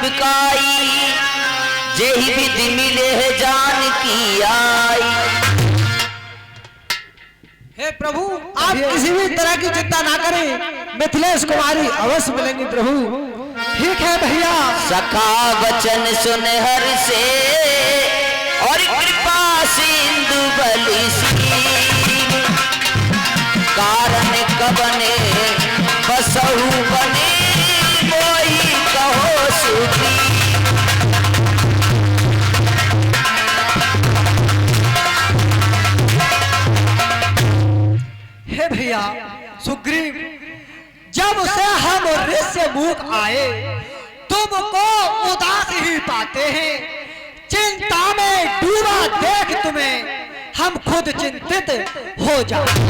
बिकाई, जेहि विधि मिले है जान की आई। हे प्रभु, आप किसी भी तरह की चिंता ना करें, मिथिलेश कुमारी अवश्य मिलेंगी प्रभु। ठीक है भैया। सखा वचन सुन हर से और कृपा सिंधु बलि कारण कबने बसहु बने मोहि कहो सुखी। हे भैया सुग्रीव, जब से हम ऋष्य मुख आए तुमको उदास ही पाते हैं। चिंता में डूबा देख तुम्हें हम खुद चिंतित हो जाते।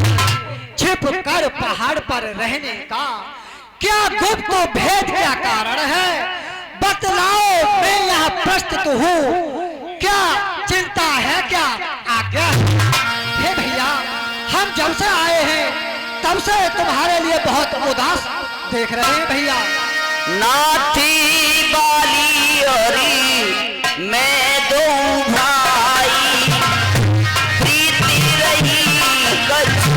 छिप कर पहाड़ पर रहने का क्या गुप्त भेद क्या कारण है, बतलाओ, मैं यहाँ प्रस्तुत हूँ। क्या चिंता है, क्या आज्ञा? हे भैया, हम जब से आए हैं तब से तुम्हारे लिए बहुत उदास देख रहे हैं भैया। नाथी बाली औरी मैं दो भाई, प्रीति रही कछु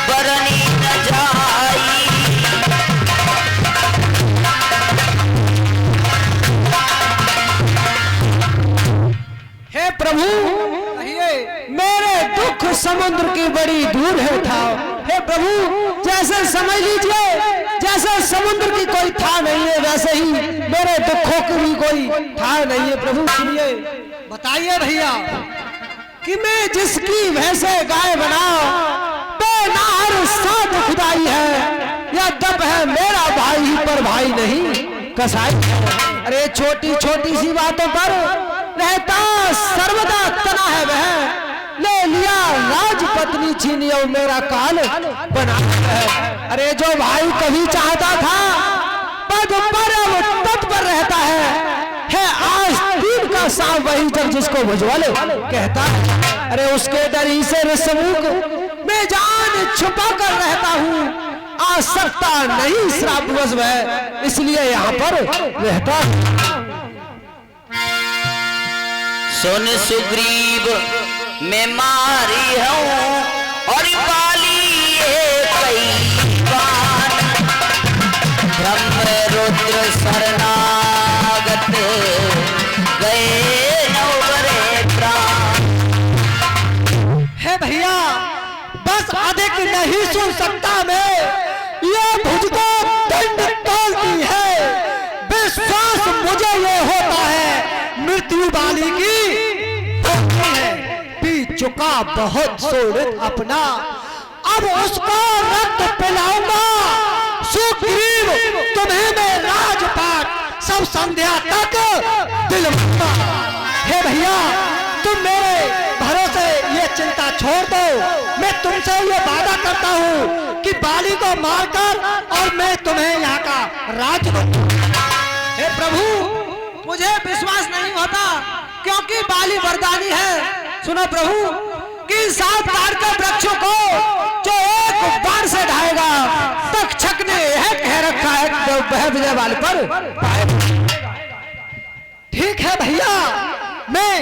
बरनी न जाई। हे प्रभु, मेरे दुख समुद्र की बड़ी दूर है ठाव। हे प्रभु, जैसे समझ लीजिए जैसे समुद्र की कोई था नहीं है, वैसे ही मेरे दुखों की भी कोई था नहीं है। प्रभु सुनिए, बताइए भैया कि मैं जिसकी वैसे गाय बनाओ, बेनार साध खुदाई है, या दब है मेरा भाई ही पर भाई नहीं कसाई। अरे छोटी छोटी सी बातों पर रहता सर्वदा तना है वह, ले लिया राजपत्नी छीनी और मेरा काल बना है। अरे जो भाई कभी चाहता था पद पर अब तट पर रहता है आज दिन का सांप वही जब जिसको भुजवाले कहता है। अरे उसके डर ही से ऋषमुख मैं जान छुपा कर रहता हूँ, आ सकता नहीं श्रापवश वह, इसलिए यहाँ पर रहता। सुन सुग्रीव मैं मारी हूँ और बाली कई बार, ब्रह्म रुद्र शरणागत गए नवरे प्राण। हे भैया, बस अधिक नहीं सुन सकता मैं, ये मुझको दंड तोलती है। विश्वास मुझे ये होता है मृत्यु बाली की है, पी चुका बहुत सोच अपना, अब उसको रक्त पिलाऊंगा। सुग्रीव तुम्हें मैं राजपाट सब संध्या तक दिलवाऊंगा। हे भैया, तुम मेरे भरोसे ये चिंता छोड़ दो, मैं तुमसे ये वादा करता हूँ कि बाली को मारकर और मैं तुम्हें यहाँ का राज दूंगा। हे प्रभु, मुझे विश्वास नहीं होता क्योंकि बाली वरदानी है। सुनो प्रभु कि 7 ताड़ के वृक्षों को जो एक बार से ढाएगा, तक्षक ने यह कह रखा है वह विजय वाले पर ठीक है भैया, मैं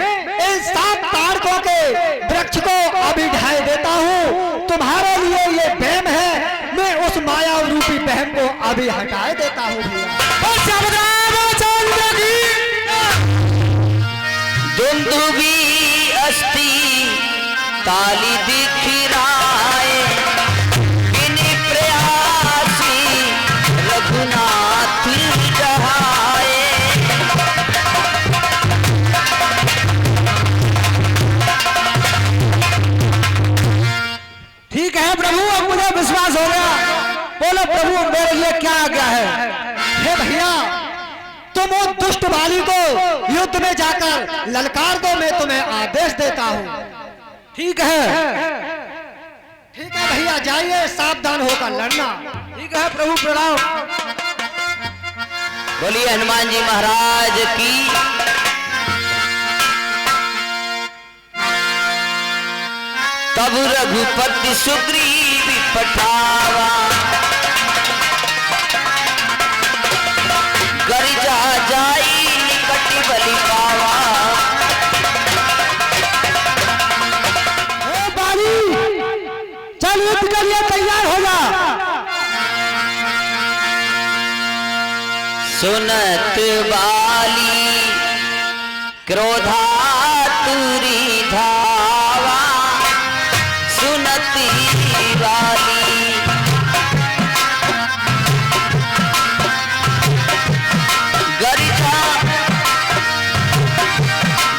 इन 7 ताड़कों के वृक्ष को अभी ढाए देता हूँ। तुम्हारे लिए ये बहम है, मैं उस माया रूपी बहम को अभी हटाए देता हूँ भैया। दुंदुभी अस्ति काली दिखिराए, बिनि प्रयासी रघुनाथ जहाए। ठीक है प्रभु, अब मुझे विश्वास हो गया। बोलो प्रभु, मेरे लिए क्या आज्ञा है? हे भैया, तुम उस दुष्ट बाली को युद्ध में जाकर ललकार दो, मैं तुम्हें आदेश देता हूँ। ठीक है भैया, जाइए, सावधान होकर लड़ना। ठीक है प्रभु, प्रणाम। बोलिए हनुमान जी महाराज की। तब रघुपति सुग्रीव पठावा, गरिजा जाई सुनत वाली क्रोधातुरी धावा सुनती वाली गरिता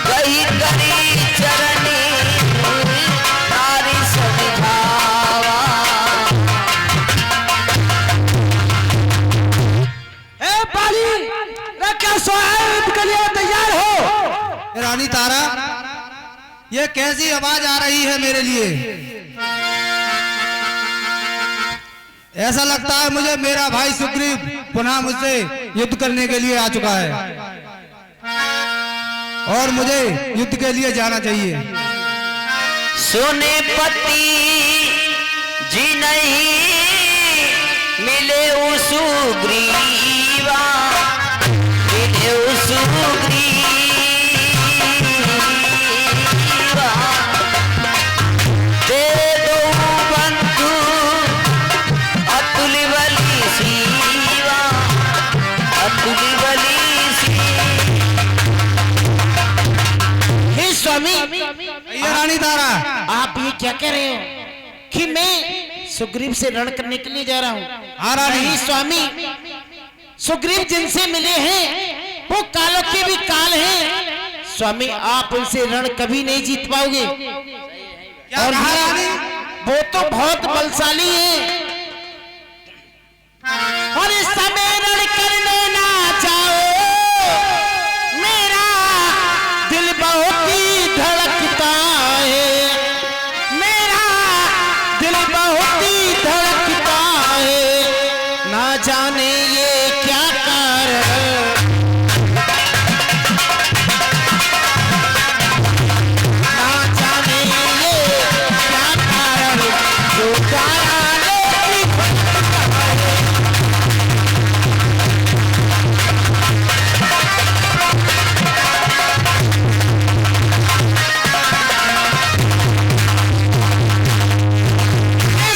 गही करी चरणी नारी समझावा। हे पाली रक्षा स्वागत के लिए तैयार हो। रानी तारा, ये कैसी आवाज आ रही है मेरे लिए? ऐसा लगता है मुझे मेरा भाई सुग्रीव पुनः मुझसे युद्ध करने के लिए आ चुका है और मुझे युद्ध के लिए जाना चाहिए। सुने पति जी नहीं मिले सुग्रीवा, मिले सुग्रीवा, दे दो बंधु अतुल बलि सीवा, अतुल बलि सीवा। हे स्वामी, ये रानी तारा, आप ये क्या कह रहे हो कि मैं सुग्रीव से रण करने के लिए जा रहा हूँ? हाँ रानी। नहीं स्वामी, सुग्रीव जिनसे मिले हैं वो कालों के भी काल हैं। स्वामी, आप उनसे रण कभी नहीं जीत पाओगे। क्या और कहा ये- रानी? वो तो बहुत बलशाली है और इस समय रण करने ना जाओ, मेरा दिल बहुत ही धड़कता है, मेरा दिल बहुत ही धड़कता है, ना जाने ये क्या कारण, ना जाने ये क्या कारण जो गाने की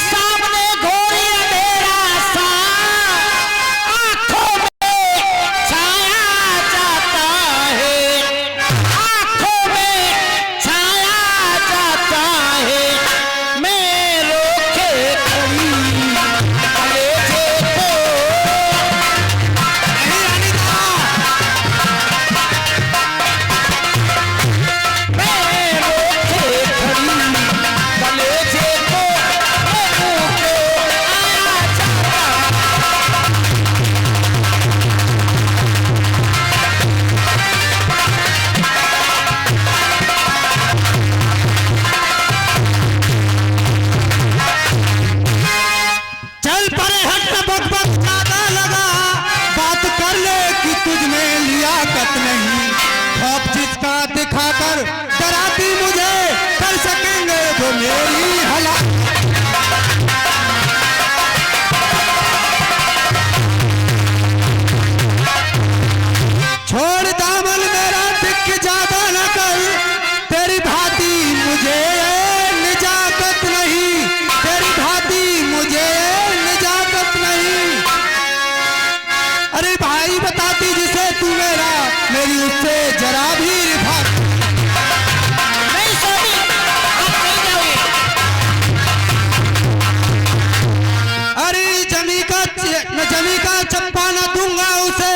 सामने घोर अंधेरा सा आंखों में छाया जाता है, आंखों में छाया जाता है, मैं रोके खड़ी कलेजे को, मैं रोके खड़ी कलेजे को, मैं मुंह को आया जाता। चल परे हट, बकबक ज्यादा लगा, बात कर ले कि तुझ में लियाकत नहीं, खौफ जिसका दिखाकर डराती मुझे, कर सकेंगे जो मेरी हला। छोड़ दामन मेरा, दिख ज्यादा न कर, तेरी भांति मुझे निजाकत नहीं, तेरी भांति मुझे निजाकत नहीं। अरे भाई बताती जिसे तू मेरा, मेरी उससे जरा भी रिफात। नहीं स्वामी, आप नहीं जाओगे। अरे जमी का चप्पा न दूंगा उसे,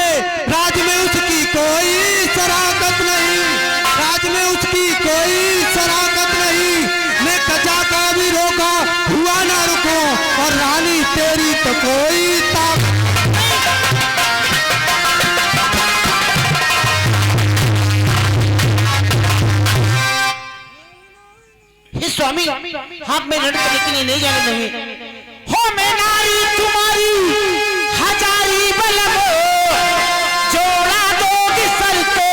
राज में उसकी कोई शराकत नहीं, राज में उसकी कोई शराकत नहीं, मैं कजा का भी रोका हुआ ना रुको, और रानी तेरी तो कोई ताकत। हे स्वामी, आप में रण करने के लिए नहीं जाने देंगे। हो मैं नारी तुम्हारी हजारी बलबो, जोड़ा दोगी सर तो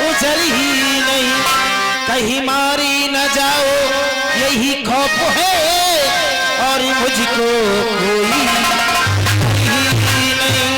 उजर ही नहीं, कहीं मारी न जाओ यही खौफ है, और मुझको कोई ही नहीं।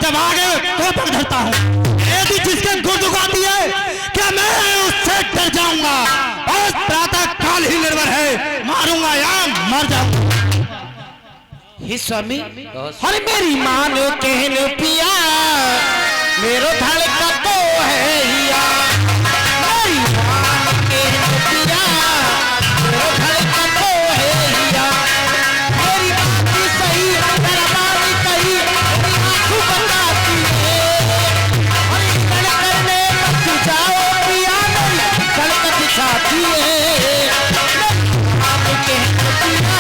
जब आगे तो पग धरता हूँ। यदि जिसके गुड़ दुखाती है क्या मैं उससे डर जाऊंगा? बस प्रातः काल ही निर्भर है, मारूंगा या मर जाऊंगा। हे स्वामी, अरे मेरी मानो कहन पिया, मेरो धड़का तो है हिया। मेरी मानो कहन पिया, मेरो धड़का तो है हिया। मेरी बात भी सही, मेरा बात कही, मेरी आंखों बताती है। अरे धड़कन में मत जाओ पिया, मेरी धड़कन दिखाती है। मानो कहन पिया,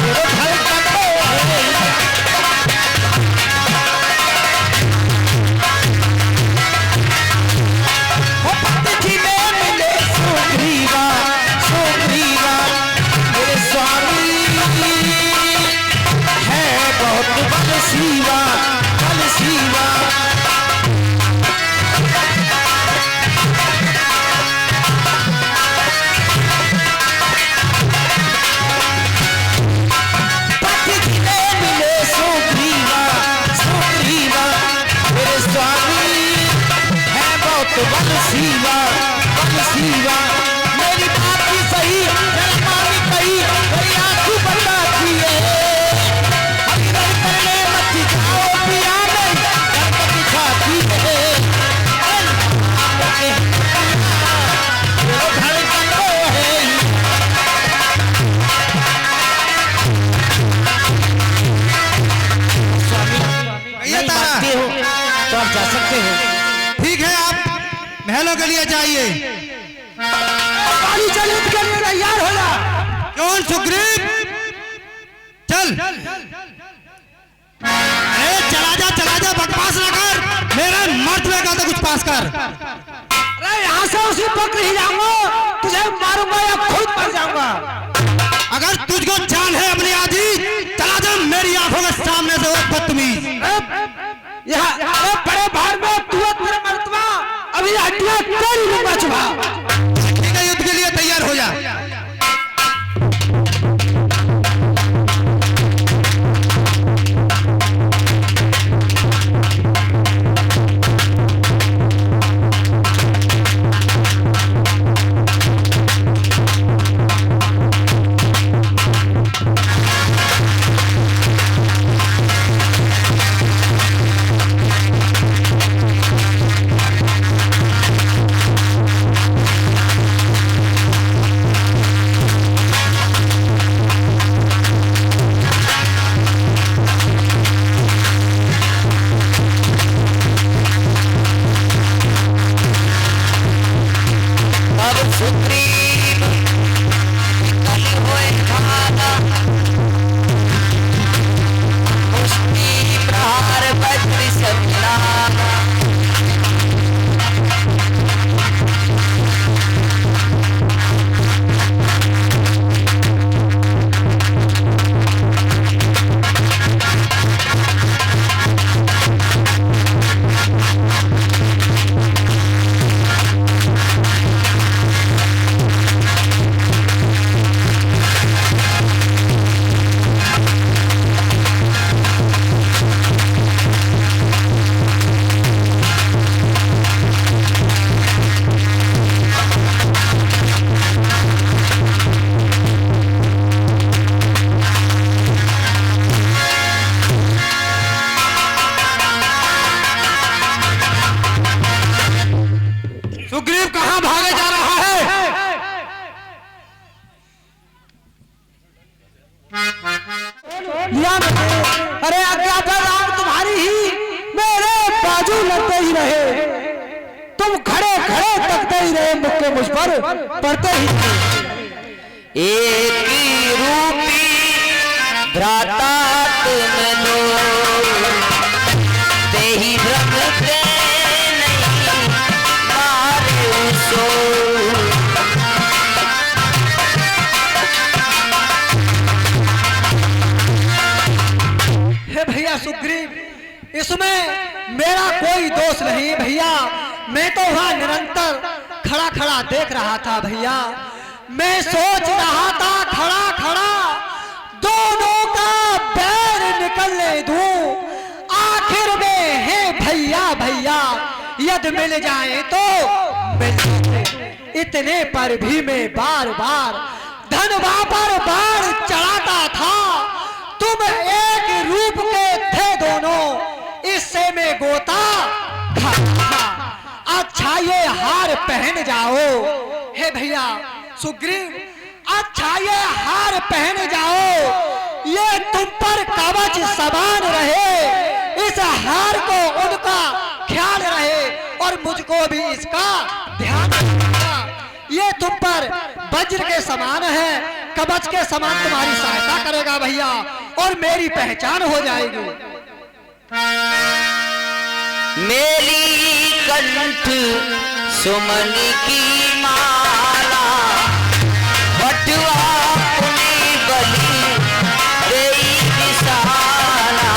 मेरो धड़का शिवा कल शिवा। पथिने मिले सुग्रीवा, सुग्रीवा मेरे स्वामी है बहुत बल शिवा, बल शिवा। मेरी बात भी सही, मेरा मानी कही, मेरी आंखों बताती है। तो आप जा सकते हो। ठीक है, आप महलों के लिए जाइए। चलिए तैयार हो जा। कौन सुग्रीव? चल। अरे चला जा, बकवास ना कर। मेरे मर्द में का तो कुछ पास कर। अरे यहाँ से उसी पक नहीं जाऊंगा, तुझे मारूंगा या खुद मर जाऊंगा। अगर तुझको जान है अपनी आजी, चला जा मेरी आंखों के सामने से। बदतमीज, यहाँ बड़े भार में तू तेरा मर्तबा, अभी हड्डियां तेरी भी बचवा। ठीक है, युद्ध के लिए तैयार हो जा। सुग्रीव कहां भागे जा रहा है? अरे अज्ञाता राम तुम्हारी ही मेरे बाजू लगते ही रहे, तुम खड़े खड़े तकते ही रहे, मुक्के मुझ पर पड़ते ही रहे। एक रूपी भ्राता तुम लोग, ते ही भ्रम के नहीं मारे सो। हे भैया सुग्रीव, इसमें मेरा कोई दोष नहीं भैया। मैं तो वहां निरंतर खड़ा खड़ा देख रहा था भैया। मैं सोच रहा था खड़ा खड़ा दोनों का पैर निकलने दूं, आखिर यदि मिल जाए तो मिल जाए। इतने पर भी मैं बार बार धनवा पर बाण चढ़ाता था। तुम एक रूप के थे दोनों, इससे मैं गोता खाता था। अच्छा ये हार पहन जाओ। हे भैया सुग्रीव, अच्छा ये हार पहन जाओ, ये तुम पर कवच समान रहे। इस हार को उनका ख्याल रहे और मुझको भी इसका ध्यान रखना। ये तुम पर वज्र के समान है, कवच के समान तुम्हारी सहायता करेगा भैया, और मेरी पहचान हो जाएगी। मेरी कंठ सुमन की माला, बटुआ पुनी बलि देई विशाला।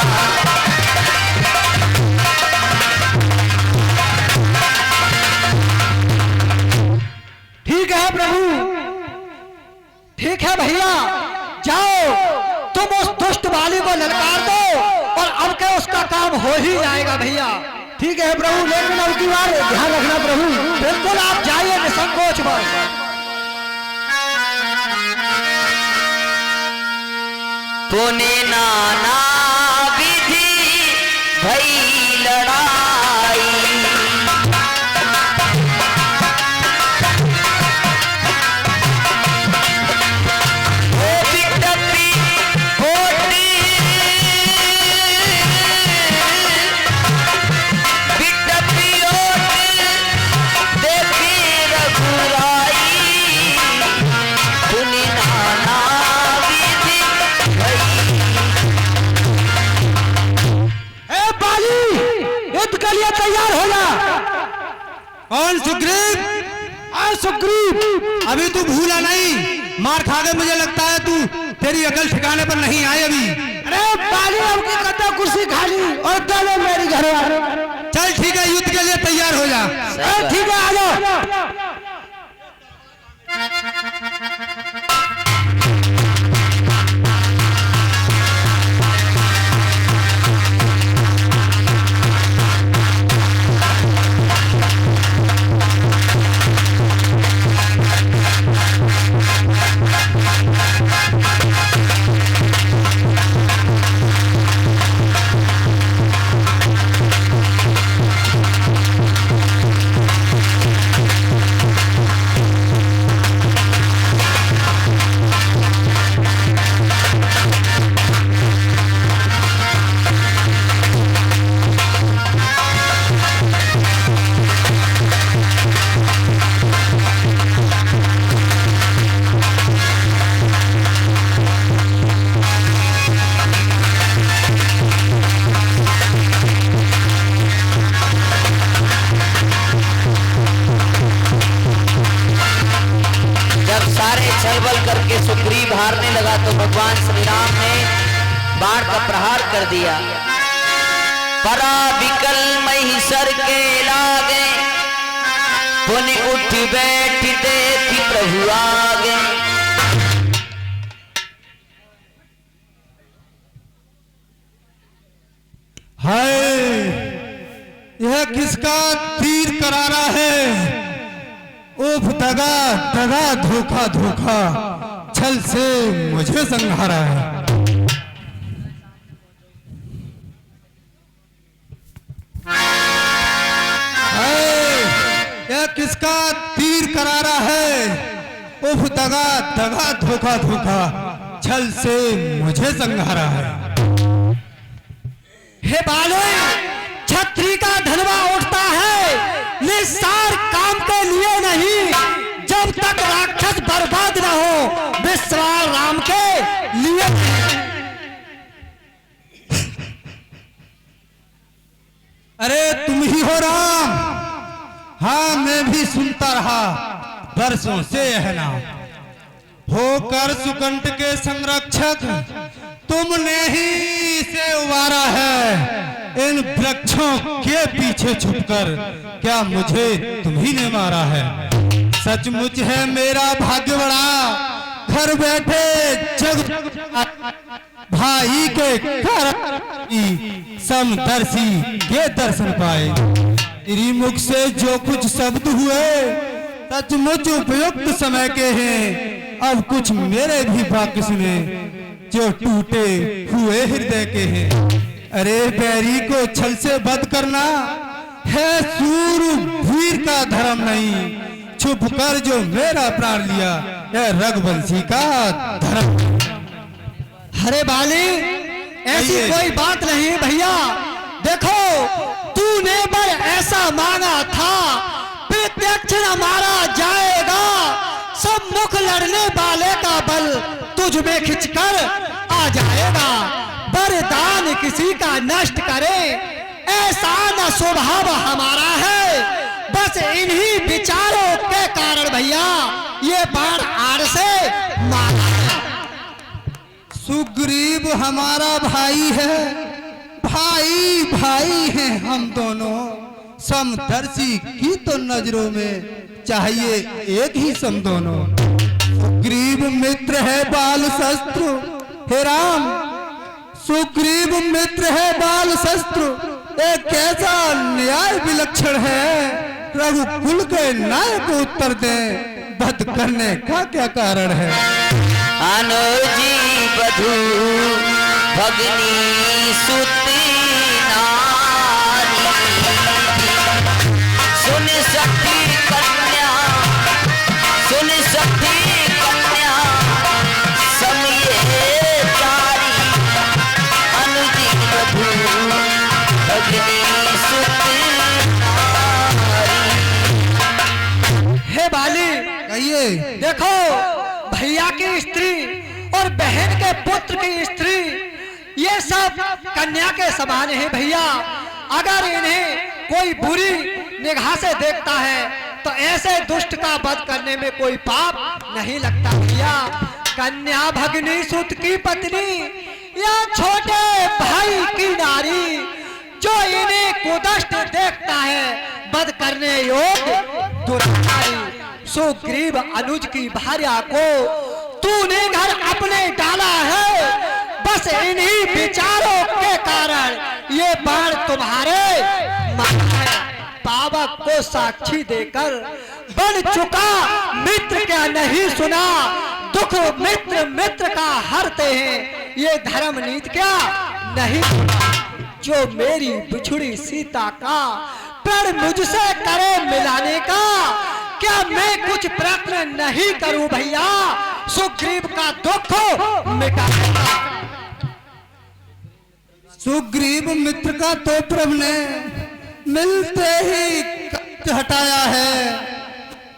ठीक है प्रभु, ठीक है भैया, जाओ तुम उस दुष्ट बाली को ललकार दो और अब के उसका काम हो ही जाएगा भैया। ठीक है प्रभु, लेकिन अब की बार ध्यान रखना प्रभु। बिल्कुल आप जाइए निसंकोच बस। पुने नाना विधि भई लड़ाई, तैयार हो जा। कौन सुग्रीव? सुग्रीव, अभी तू भूला नहीं, मार खा के मुझे लगता है तू तेरी अकल ठिकाने पर नहीं आई अभी। अरे बाली अब की कद्दा कुर्सी खाली और चलो मेरी घर। चल ठीक है, युद्ध के लिए तैयार हो जा। ठीक है, आ जाओ। करके सुग्रीव हारने लगा तो भगवान श्री राम ने बाण का प्रहार कर दिया। परा विकल महिषर के लागे, पुनि उठ बैठ देखी प्रभु आगे। हाय, यह किसका तीर करारा है? उफ, दगा दगा, धोखा धोखा, छल से मुझे संहारा है। हाय, यह किसका तीर करारा है? उफ, दगा दगा, धोखा धोखा, छल से मुझे संहारा है। हे बाले, छत्री का धनवा उठता है निस्सार काम के लिए नहीं। जब तक राक्षस बर्बाद न हो, विश्वास राम के लिए। अरे तुम ही हो राम? हाँ, मैं भी सुनता रहा बरसों से यह नाम। होकर सुकंठ के संरक्षक तुमने ही इसे उबारा है। इन वृक्षों के पीछे छुपकर क्या मुझे तुम ही ने मारा है? सचमुच है मेरा भाग्य बड़ा, घर बैठे जग भाई के कारण समदर्शी के दर्शन पाए। तेरी मुख से जो कुछ शब्द हुए सचमुच उपयुक्त समय के हैं। अब कुछ मेरे भी वाक्य सुने जो टूटे हुए हृदय के हैं। अरे बैरी को छल से वध करना है सूरवीर का धर्म नहीं। छुप कर जो मेरा प्राण लिया यह रघुवंशी का धर्म। अरे बाली ऐसी कोई बात नहीं भैया। देखो तूने बल ऐसा मांगा था, प्रत्यक्ष न मारा जाएगा। सब मुख लड़ने वाले का बल तुझ में खिंचकर आ जाएगा। वरदान किसी का नष्ट करे ऐसा न स्वभाव हमारा है। बस इन्हीं विचारों के कारण भैया ये बाण आड़ से मारा है। सुग्रीव हमारा भाई है, भाई भाई हैं हम दोनों। समदर्शी की तो नजरों में चाहिए एक ही सम दोनों। सुग्रीव मित्र है बाल शस्त्र, हे राम सुग्रीव मित्र है बाल शस्त्र। एक कैसा न्याय विलक्षण है। रघुकुल के न्याय को उत्तर दे, वध करने का क्या कारण है। अनुजी बधू भगनी सुती नारी, सुन सखी कन्या सुन सखी कन्या समिये चारी। अनुजी बधू भगनी सुती नारी। हे बाली कहिए। देखो भैया की स्त्री और बहन के पुत्र की स्त्री ये सब कन्या के समान है भैया। अगर इन्हें कोई बुरी निगाह से देखता है तो ऐसे दुष्ट का वध करने में कोई पाप नहीं लगता भैया। कन्या भगनी सुत की पत्नी या छोटे भाई की नारी जो इन्हें कुदष्ट देखता है वध करने योग्य दुराचारी। सुग्रीव अनुज की भार्या को तूने घर अपने डाला है। बस इन्हीं विचारों के कारण ये बाण तुम्हारे मारा है। पावक को साक्षी देकर बन चुका मित्र क्या नहीं सुना। दुख मित्र मित्र का हरते हैं ये धर्म नीति क्या नहीं सुना। जो मेरी बिछुड़ी सीता का प्रण मुझसे करे मिलाने का, क्या मैं कुछ प्रयत्न नहीं करूं भैया सुग्रीव का दुख मिटाने का। सुग्रीव मित्र का तो प्रभु ने मिलते ही कष्ट हटाया है।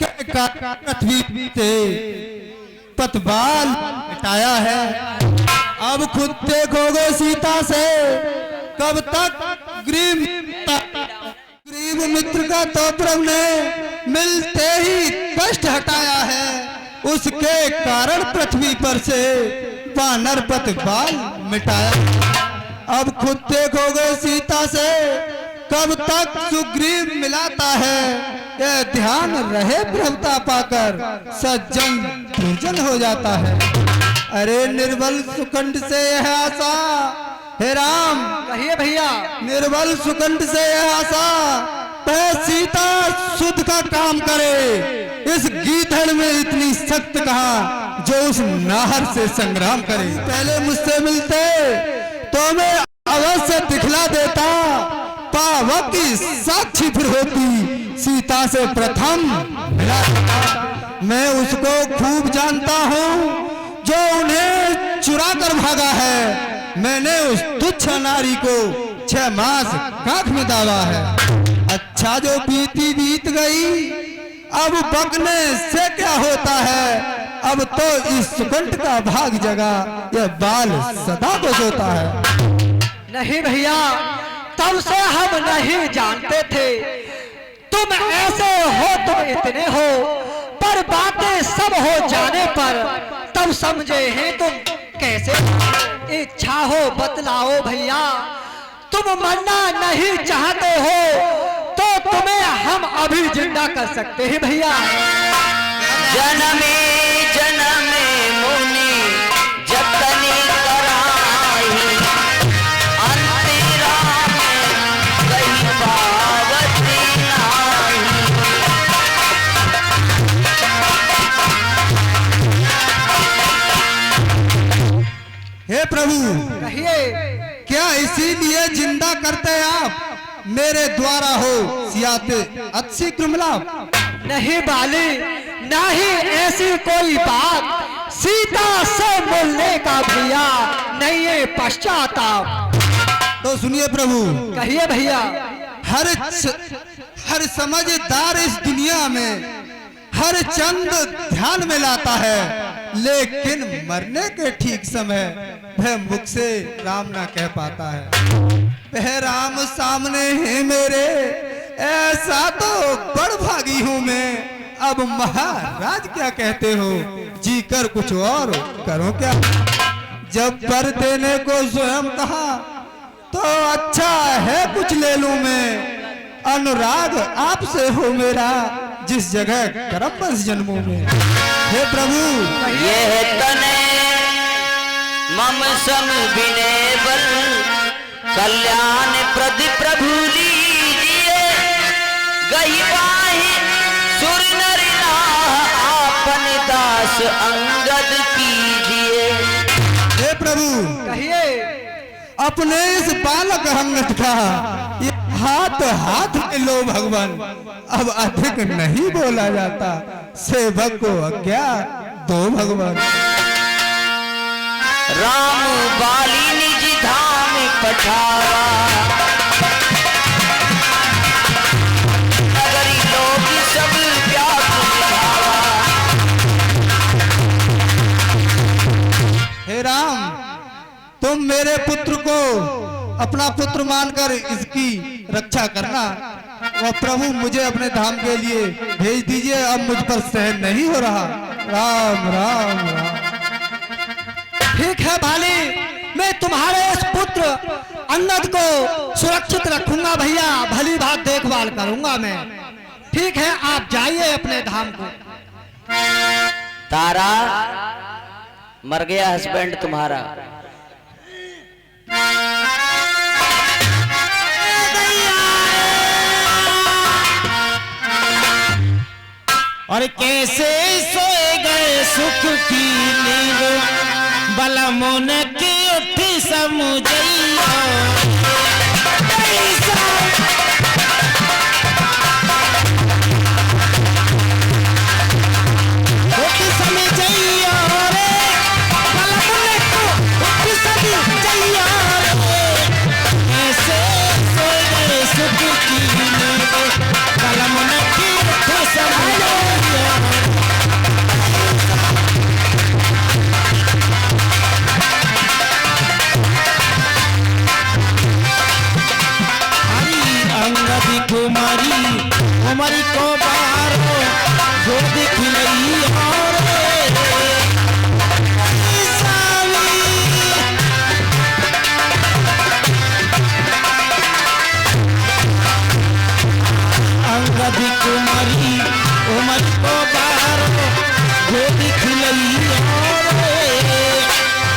पृथ्वी से पतवाल मिटाया है। अब खुद देखोगे सीता से कब तक ग्रीव मित्र का तो प्रभु ने मिलते ही कष्ट हटाया है। उसके कारण पृथ्वी पर से वानर पतवाल मिटाया। अब खुद देखोगे सीता से कब तक सुग्रीव मिलाता है। यह ध्यान रहे प्रभुता पाकर सज्जन दुर्जन हो जाता है। अरे निर्बल सुकंठ से यह आशा, हे राम कहिए भैया। निर्बल सुकंठ से यह आशा वह सीता शुद्ध का काम करे। इस गीधड़ में इतनी सख्त कहा जो उस नाहर से संग्राम करे। पहले मुझसे मिलते तो मैं अवश्य दिखला देता। पावक की साक्षी फिर होती सीता से प्रथम मिला। मैं उसको खूब जानता हूँ जो उन्हें चुरा कर भागा है। मैंने उस तुच्छ नारी को 6 मास काख में दावा है। अच्छा जो बीती बीत गई, अब बकने से क्या होता है। अब तो इस सुकंठ का भाग जगा, यह बाल सदा को सोता है। नहीं भैया, तब से हम नहीं जानते थे तुम ऐसे हो, तुम इतने हो, पर बातें सब हो जाने पर तब समझे हैं तुम कैसे। इच्छा हो बतलाओ भैया, तुम मरना नहीं चाहते हो तो तुम्हें हम अभी जिंदा कर सकते हैं भैया। जन्मे जन्मे मुनि जतन कराई, अंतरा में कही पावती। हे प्रभु, कहिए। क्या इसीलिए जिंदा करते आप मेरे द्वारा हो सियाते अच्छी कृमलाप? नहीं बाली, नहीं ऐसी कोई बात, सीता से मिलने का भैया नहीं है पश्चाताप। तो सुनिए प्रभु, कहिए भैया। हर समझदार इस दुनिया में हर चंद ध्यान में लाता है, लेकिन मरने के ठीक समय वह मुख से राम ना कह पाता है। वह राम सामने है मेरे, ऐसा तो बड़ भागी हूं मैं। अब महाराज क्या कहते हो, जी कर कुछ और करो क्या? जब वर देने को स्वयं कहा तो अच्छा है कुछ ले लूं मैं। अनुराग आपसे हो मेरा, जिस जगह करम बस जन्मों में। हे प्रभु, ये तने मम सम बिने बल, कल्याण प्रद प्रभु लीजिए। गही बाही सुर नर नाह, आपन दास अंगद कीजिए। हे प्रभु, कहिए। अपने इस बालक अंगद का ये हाथ हाथ में लो भगवान। अब अधिक नहीं बोला जाता, सेवक को आज्ञा दो भगवान। राम बाली निज धाम पठावा, नगरी लोग सब व्याकुल भावा। हे राम, तुम मेरे पुत्र को अपना पुत्र मानकर इसकी रक्षा करना, और प्रभु मुझे अपने धाम के लिए भेज दीजिए। अब मुझ पर सहन नहीं हो रहा। राम राम राम। ठीक है भाली, मैं तुम्हारे इस पुत्र अंगद को सुरक्षित रखूंगा भैया, भली बात देखभाल करूंगा मैं। ठीक है, आप जाइए अपने धाम को। तारा, मर गया हस्बैंड तुम्हारा। और कैसे सोए गए सुख की नींद, बलमुन की उठी समुझैया। उठी समुझैया रे, बलमुन को उठी समुझैया रे। कैसे सोए गए सुख की नींद, बलमुन की उठी समुझैया। कुमारी को बारो जो दिख लई और अंगद कुमारी उमर को बारो जो दिख लई और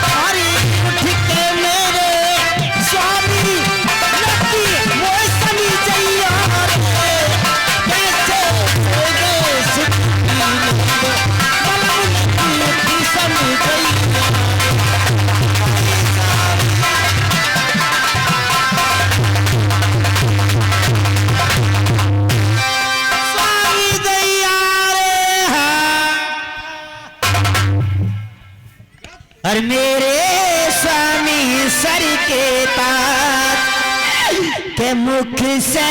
हरी उठ के मेरे स्वामी लकी मौसमी जइया। और मेरे स्वामी सर के पास के मुख से